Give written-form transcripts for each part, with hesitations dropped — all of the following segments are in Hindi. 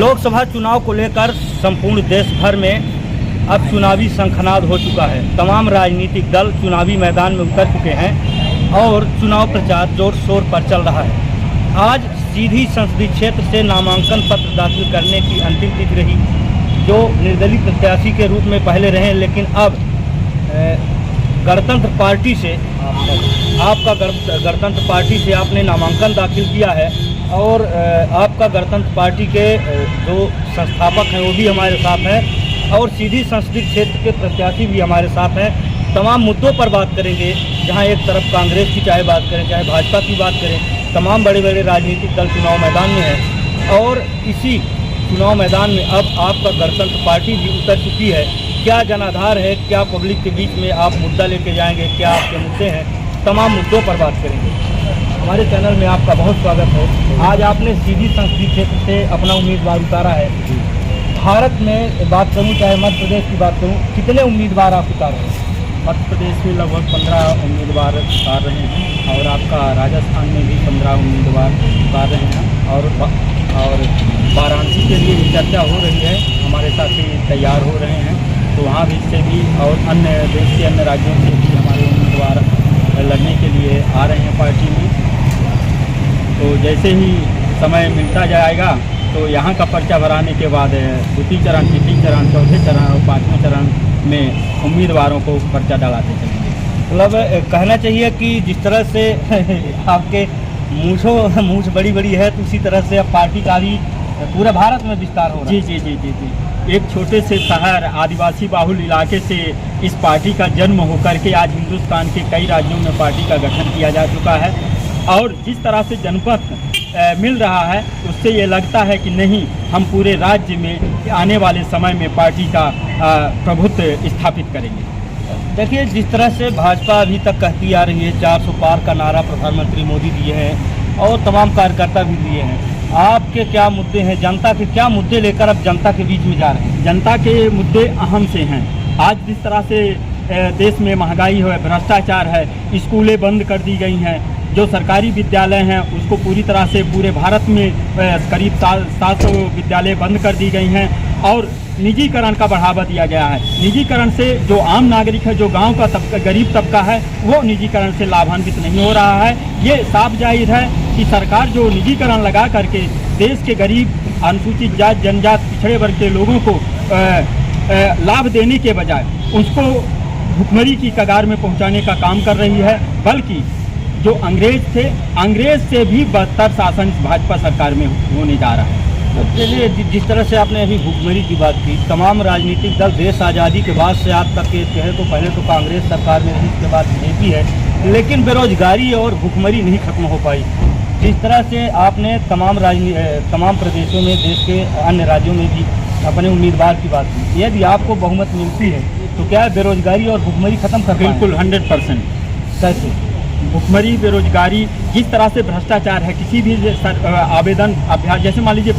लोकसभा चुनाव को लेकर संपूर्ण देश भर में अब चुनावी शंखनाद हो चुका है। तमाम राजनीतिक दल चुनावी मैदान में उतर चुके हैं और चुनाव प्रचार जोर शोर पर चल रहा है। आज सीधी संसदीय क्षेत्र से नामांकन पत्र दाखिल करने की अंतिम तिथि रही, जो निर्दलीय प्रत्याशी के रूप में पहले रहे, लेकिन अब गणतंत्र पार्टी से गणतंत्र पार्टी से आपने नामांकन दाखिल किया है और आपका गणतंत्र पार्टी के जो संस्थापक हैं वो भी हमारे साथ हैं और सीधी संसदीय क्षेत्र के प्रत्याशी भी हमारे साथ हैं। तमाम मुद्दों पर बात करेंगे, जहां एक तरफ कांग्रेस की चाहे बात करें चाहे भाजपा की बात करें, तमाम बड़े बड़े राजनीतिक दल चुनाव मैदान में हैं और इसी चुनाव मैदान में अब आपका गणतंत्र पार्टी भी उतर चुकी है। क्या जनाधार है, क्या पब्लिक के बीच में आप मुद्दा लेके जाएंगे, क्या आपके मुद्दे हैं, तमाम मुद्दों पर बात करेंगे। हमारे चैनल में आपका बहुत स्वागत है। आज आपने सीधी संसदीय क्षेत्र से अपना उम्मीदवार उतारा है। भारत में बात करूं चाहे मध्य प्रदेश की बात करूं, कितने उम्मीदवार आप उतार रहे हैं? मध्य प्रदेश में लगभग 15 उम्मीदवार उतार रहे हैं और आपका राजस्थान में भी 15 उम्मीदवार उतार रहे हैं और वाराणसी के लिए भी चर्चा हो रही है। हमारे साथी तैयार हो रहे हैं, तो वहाँ भी से भी और अन्य देश के अन्य राज्यों से भी हमारे उम्मीदवार लड़ने के लिए आ रहे हैं पार्टी में। तो जैसे ही समय मिलता जाएगा तो यहाँ का पर्चा भराने के बाद द्वितीय चरण, तृतीय चरण, चौथे चरण और पाँचवें चरण में उम्मीदवारों को पर्चा डालाते चलेंगे। मतलब कहना चाहिए कि जिस तरह से आपके मूँछ बड़ी बड़ी है, तो उसी तरह से अब पार्टी का भी पूरे भारत में विस्तार हो रहा है। जी। एक छोटे से शहर आदिवासी बाहुल इलाके से इस पार्टी का जन्म होकर के आज हिंदुस्तान के कई राज्यों में पार्टी का गठन किया जा चुका है और जिस तरह से जनमत मिल रहा है उससे ये लगता है कि नहीं, हम पूरे राज्य में आने वाले समय में पार्टी का प्रभुत्व स्थापित करेंगे। देखिए, जिस तरह से भाजपा अभी तक कहती आ रही है, 400 पार का नारा प्रधानमंत्री मोदी दिए हैं और तमाम कार्यकर्ता भी दिए हैं, आपके क्या मुद्दे हैं, जनता के क्या मुद्दे लेकर अब जनता के बीच में जा रहे हैं? जनता के मुद्दे अहम से हैं। आज जिस तरह से देश में महंगाई है, भ्रष्टाचार है, स्कूलें बंद कर दी गई हैं, जो सरकारी विद्यालय हैं उसको पूरी तरह से पूरे भारत में करीब 700 विद्यालय बंद कर दी गई हैं और निजीकरण का बढ़ावा दिया गया है। निजीकरण से जो आम नागरिक है, जो गांव का गरीब तबका है, वो निजीकरण से लाभान्वित नहीं हो रहा है। ये साफ जाहिर है कि सरकार जो निजीकरण लगा करके देश के गरीब, अनुसूचित जाति, जनजाति, पिछड़े वर्ग के लोगों को लाभ देने के बजाय उसको भुखमरी की कगार में पहुंचाने का काम कर रही है। बल्कि जो अंग्रेज थे, अंग्रेज से भी बदतर शासन भाजपा सरकार में होने जा रहा है। चलिए, जिस तरह से आपने अभी भुखमरी की बात की, तमाम राजनीतिक दल देश आज़ादी के बाद से आज तक के कहे तो पहले तो कांग्रेस सरकार में रही, इसके बाद बीजेपी है, लेकिन बेरोजगारी और भुखमरी नहीं खत्म हो पाई। जिस तरह से आपने तमाम प्रदेशों में, देश के अन्य राज्यों में भी अपने उम्मीदवार की बात की, यदि आपको बहुमत मिलती है तो क्या बेरोजगारी और भुखमरी खत्म कर? बिल्कुल 100%। कैसे? भुखमरी, बेरोजगारी, जिस तरह से भ्रष्टाचार है, किसी भी आवेदन अभ्यास, जैसे मान लीजिए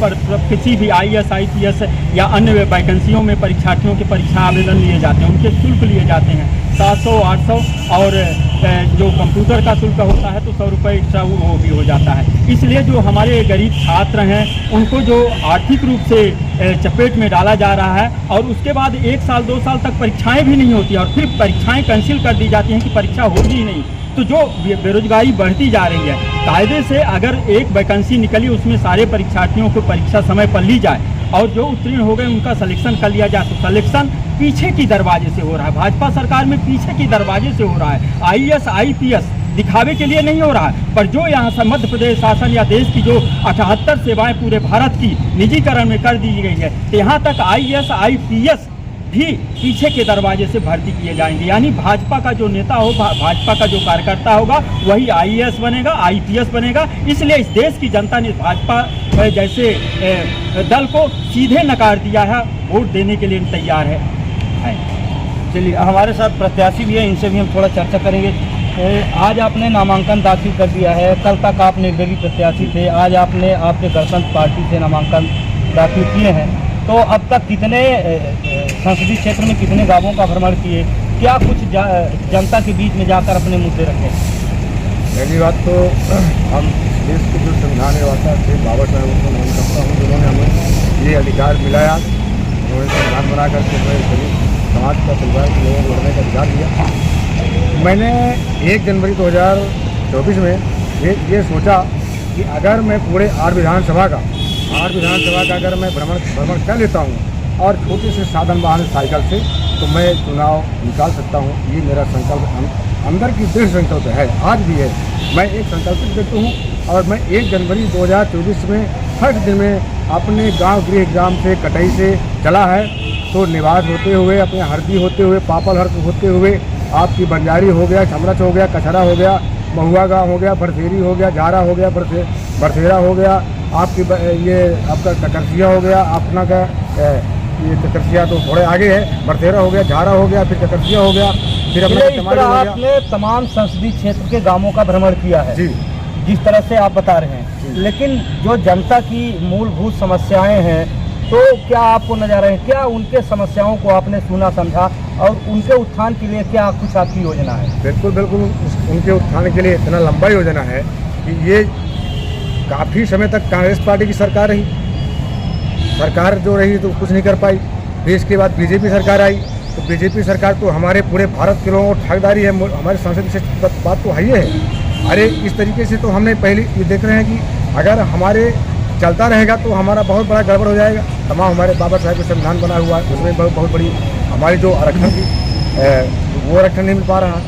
किसी भी IAS, IPS या अन्य वैकेंसियों में परीक्षार्थियों के परीक्षा आवेदन लिए जाते हैं, उनके शुल्क लिए जाते हैं 700, 800 और जो कंप्यूटर का शुल्क होता है तो 100 रुपये एक्स्ट्रा वो भी हो जाता है। इसलिए जो हमारे गरीब छात्र हैं उनको जो आर्थिक रूप से चपेट में डाला जा रहा है और उसके बाद 1 साल 2 साल तक परीक्षाएं भी नहीं होती और फिर परीक्षाएं कैंसिल कर दी जाती हैं कि परीक्षा होगी ही नहीं। तो जो बेरोजगारी बढ़ती जा रही है, कायदे से अगर एक वैकेंसी निकली उसमें सारे परीक्षार्थियों को परीक्षा समय पर ली जाए और जो उत्तीर्ण हो गए उनका सिलेक्शन कर लिया जाए, तो सिलेक्शन पीछे की दरवाजे से हो रहा है। भाजपा सरकार में पीछे की दरवाजे से हो रहा है। IAS, IPS दिखावे के लिए नहीं हो रहा है, पर जो यहाँ से मध्य प्रदेश शासन या देश की जो 78 सेवाएं पूरे भारत की निजीकरण में कर दी गई है, तो यहाँ तक IAS, IPS भी पीछे के दरवाजे से भर्ती किए जाएंगे। यानी भाजपा का जो नेता हो, भाजपा का जो कार्यकर्ता होगा, वही IAS बनेगा, IPS बनेगा। इसलिए इस देश की जनता ने भाजपा जैसे दल को सीधे नकार दिया है, वोट देने के लिए तैयार है। चलिए, हमारे साथ प्रत्याशी भी है, इनसे भी हम थोड़ा चर्चा करेंगे। आज आपने नामांकन दाखिल कर दिया है, कल तक आप निर्दलीय प्रत्याशी थे, आज आपने आपके गणतंत्र पार्टी से नामांकन दाखिल किए हैं, तो अब तक कितने संसदीय क्षेत्र में कितने गांवों का भ्रमण किए, क्या कुछ जनता के बीच में जाकर अपने मुद्दे रखे? पहली बात तो हम देश के जो संविधान निर्माता थे बाबा साहेब उनको नमन करता हूँ, जिन्होंने हमें ये अधिकार मिलाया। उन्होंने संविधान बना करके हमें गरीब समाज का, परिवार के लोगों को लड़ने का अधिकार दिया। मैंने 1 जनवरी 2024 में ये सोचा कि अगर मैं पूरे 8 विधानसभा का अगर मैं भ्रमण कर लेता हूँ और छोटे से साधन वाहन साइकिल से, तो मैं चुनाव निकाल सकता हूँ। ये मेरा संकल्प अंदर की दृढ़ संकल्प है, आज भी है। मैं एक संकल्पित व्यक्ति हूँ और मैं 1 जनवरी 2024 में फर्स्ट दिन में अपने गांव गृह ग्राम से कटई से चला है, तो निवास होते हुए, अपने हरदी होते हुए, पापल हर्द होते हुए, आपकी बंजारी हो गया, छमरच हो गया, कचरा हो गया, महुआ गाँव हो गया, बरसेरी हो गया, झारा हो गया, बरसेरा हो गया, आपकी ये आपका ककरसिया हो गया, अपना का ये ककरसिया तो थोड़े आगे है, बरसेरा हो गया, झारा हो गया, फिर ककरसिया हो गया, फिर अपना इस तरह आपने तमाम संसदीय क्षेत्र के गांवों का भ्रमण किया है जी, जिस तरह से आप बता रहे हैं। लेकिन जो जनता की मूलभूत समस्याएं हैं, तो क्या आपको नजर आए, क्या उनके समस्याओं को आपने सुना समझा और उनके उत्थान के लिए क्या कुछ आपकी योजना है? बिल्कुल बिल्कुल, उनके उत्थान के लिए इतना लंबा योजना है कि ये काफ़ी समय तक कांग्रेस पार्टी की सरकार रही, सरकार जो रही तो कुछ नहीं कर पाई। फिर इसके बाद बीजेपी सरकार आई, तो बीजेपी सरकार तो हमारे पूरे भारत के लोगों को ठगदारी है, हमारे संसद से बात तो है ही है। अरे इस तरीके से तो हमने पहले ये देख रहे हैं कि अगर हमारे चलता रहेगा तो हमारा बहुत बड़ा गड़बड़ हो जाएगा। तमाम हमारे बाबा साहेब का संविधान बना हुआ है, उसमें बहुत बड़ी हमारी जो आरक्षण थी वो आरक्षण नहीं मिल पा रहा।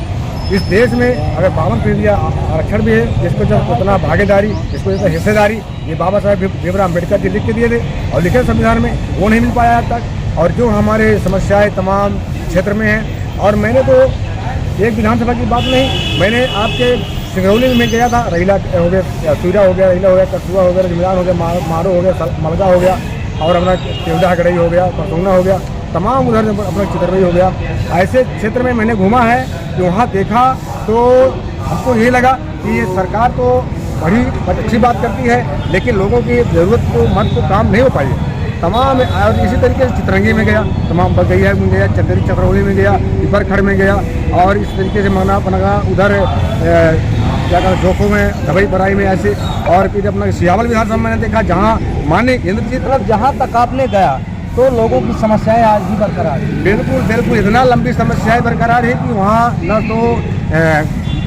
इस देश में अगर 52% आरक्षण भी है, जिसको जो उतना भागीदारी, जिसको जितना हिस्सेदारी ये बाबा साहेब भीमराव अम्बेडकर जी लिख के दिए थे और लिखे संविधान में, वो नहीं मिल पाया आज तक। और जो हमारे समस्याएं तमाम क्षेत्र में हैं, और मैंने तो एक विधानसभा की बात नहीं, मैंने आपके सिंगरौली में गया था, रहीला हो गया, सूर्या हो गया, रहीला हो गया, कसूआ हो गया, जमीदार हो गया, मारो हो गया, मलगा हो गया, और अपना केवड़ा गड़ई हो गया, परसौना हो गया, तमाम उधर अपना चितरवई हो गया। ऐसे क्षेत्र में मैंने घूमा है कि वहाँ देखा तो हमको ये लगा कि ये सरकार तो बड़ी अच्छी बात करती है, लेकिन लोगों की ज़रूरत को मत को काम नहीं हो पाई है तमाम। और इसी तरीके से चितरंगी में गया, तमाम बगैया में गया, चकरौली में गया, पिपरखड़ में गया, और इस तरीके से मना उधर क्या कहते जोखों में, दवाई बराई में ऐसे, और फिर अपना सियावल विधानसभा मैंने देखा, जहाँ माननीय इंद्रजीत, मतलब जहाँ तक आपने गया तो लोगों की समस्याएं आज भी बरकरार है। बिल्कुल बिल्कुल, इतना लंबी समस्याएं बरकरार है कि वहाँ न तो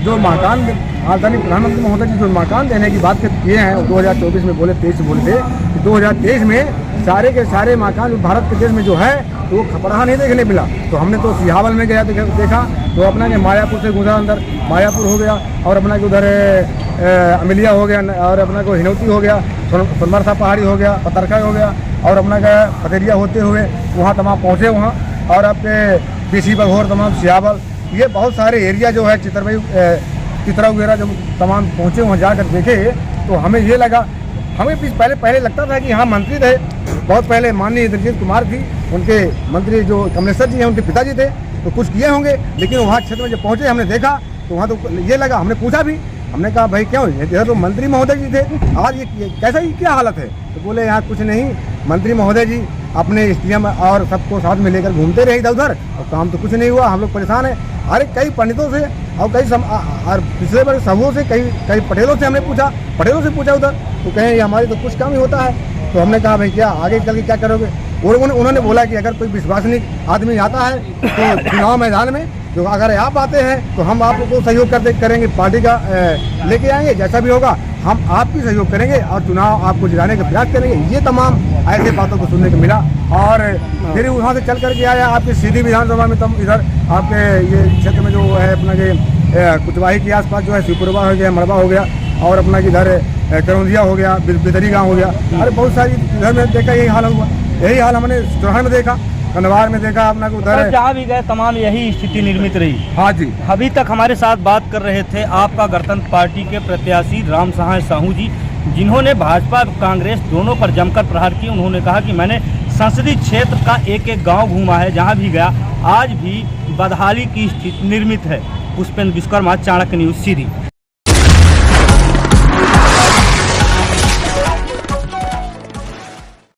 जो मकान राजधानी प्रधानमंत्री महोदय जी जो मकान देने की बात किए हैं 2024 में बोले, 23 बोले थे कि 2023 में सारे के सारे मकान भारत के देश में जो है तो वो खपड़हा नहीं देखने मिला। तो हमने तो सिहावल में गया देखा, तो अपना के मायापुर से गुजरा अंदर, मायापुर हो गया, और अपना के उधर अमिलिया हो गया, और अपना को हिनौती हो गया, सोनमरसा पहाड़ी हो गया, पतरका हो गया, और अपना का पथरिया होते हुए वहाँ तमाम पहुँचे वहाँ, और आपके पीसी बघोर तमाम सिहावल, ये बहुत सारे एरिया जो है चित्रा वगैरह जब तमाम पहुँचे वहाँ जाकर देखे, तो हमें ये लगा, हमें पहले लगता था कि हाँ मंत्री थे, बहुत पहले माननीय इंद्रजीत कुमार थी, उनके मंत्री जो कमलेश्वर जी हैं उनके पिताजी थे, तो कुछ किए होंगे। लेकिन वहाँ क्षेत्र में जब पहुँचे हमने देखा तो वहाँ तो ये लगा, हमने पूछा भी, हमने कहा भाई क्यों, इधर तो मंत्री महोदय जी थे, आज ये कैसा ही क्या हालत है? तो बोले यहाँ कुछ नहीं, मंत्री महोदय जी अपने स्त्रियाँ और सबको साथ में लेकर घूमते रहे इधर उधर, और काम तो कुछ नहीं हुआ, हम लोग परेशान हैं। अरे कई पंडितों से और और पिछले बार सबों से कई पटेलों से हमने पूछा, उधर, तो कहें ये हमारी तो कुछ काम ही होता है। तो हमने कहा भाई क्या आगे चल के क्या करोगे? और उन्होंने बोला कि अगर कोई विश्वसनीय आदमी आता है तो चुनाव मैदान में तो अगर आप आते हैं तो हम आपको सहयोग करेंगे, पार्टी का लेके आएंगे, जैसा भी होगा हम आपकी सहयोग करेंगे और चुनाव आपको जिताने का प्रयास करेंगे। ये तमाम ऐसे बातों को सुनने को मिला, और फिर वहाँ से चल करके आया आपके सीधी विधानसभा में, तब इधर आपके ये क्षेत्र में जो है अपना के कुचवाही के आसपास जो है शिवपुरवा हो गया, मड़वा हो गया, और अपना इधर करौंदिया हो गया, बिदरी गाँव हो गया, अरे बहुत सारी इधर में देखा यही हाल हुआ। यही हाल हमने चौहान में देखा, कन्वार में देखा, अपना उधर जहाँ भी गए तमाम यही स्थिति निर्मित रही। हाँ जी। अभी तक हमारे साथ बात कर रहे थे आपका गणतंत्र पार्टी के प्रत्याशी राम सहाय साहू जी, जिन्होंने भाजपा कांग्रेस दोनों पर जमकर प्रहार किए। उन्होंने कहा कि मैंने संसदीय क्षेत्र का एक एक गांव घूमा है, जहां भी गया आज भी बदहाली की स्थिति निर्मित है। पुष्पेंद्र विश्वकर्मा, चाणक्य न्यूज़, सीधी।